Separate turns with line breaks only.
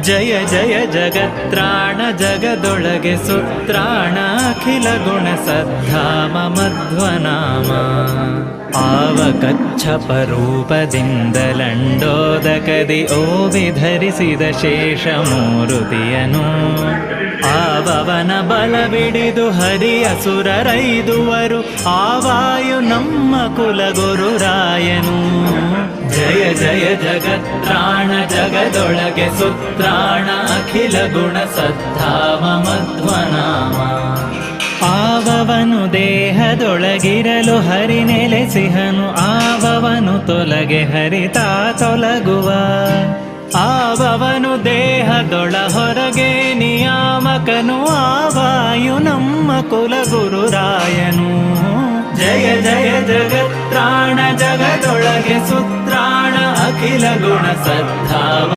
ಜಯ ಜಯ ಜಗತ್ರಾಣ ಜಗದೊಳಗೆ ಸುತ್ರಾಣ ಅಖಿಲ ಗುಣ ಸದ್ಧಾಮ ಮಧ್ವನಾಮ ಆವ ಕಚ್ಚಪ ರೂಪದಿಂದಲಂಡೋದಕದಿ ಓವಿಧರಿಸಿದ ಶೇಷಮೂರುತಿಯನು ಆವವನ ಬಲಬಿಡಿದು ಹರಿಯ ಸುರರೈದುವರು ಆವಾಯು ನಮ್ಮ ಕುಲಗುರುರಾಯನು ಜಯ ಜಯ ಜಗತ್ರಾಣ ಜಗದೊಳಗೆ ಸುತ್ರಾಣ ಅಖಿಲ ಗುಣ ಸದ್ಧಾಮ ಮಧ್ವನಾಮ ಆವವನು ದೇಹದೊಳಗಿರಲು ಹರಿ ನೆಲೆಸಿಹನು ಆವವನು ತೊಲಗೆ ಹರಿತಾ ತೊಲಗುವ ಆವವನು ದೇಹದೊಳ ಹೊರಗೆ ನಿಯಾಮಕನು ಆವಾಯು ನಮ್ಮ ಕುಲಗುರುರಾಯನು ಜಯ ಜಯ ಜಗತ್ರಾಣ ಜಗದೊಳಗೆ ಸುತ್ರಾಣ ಅಖಿಲ ಗುಣ ಸದ್ಧಾಮ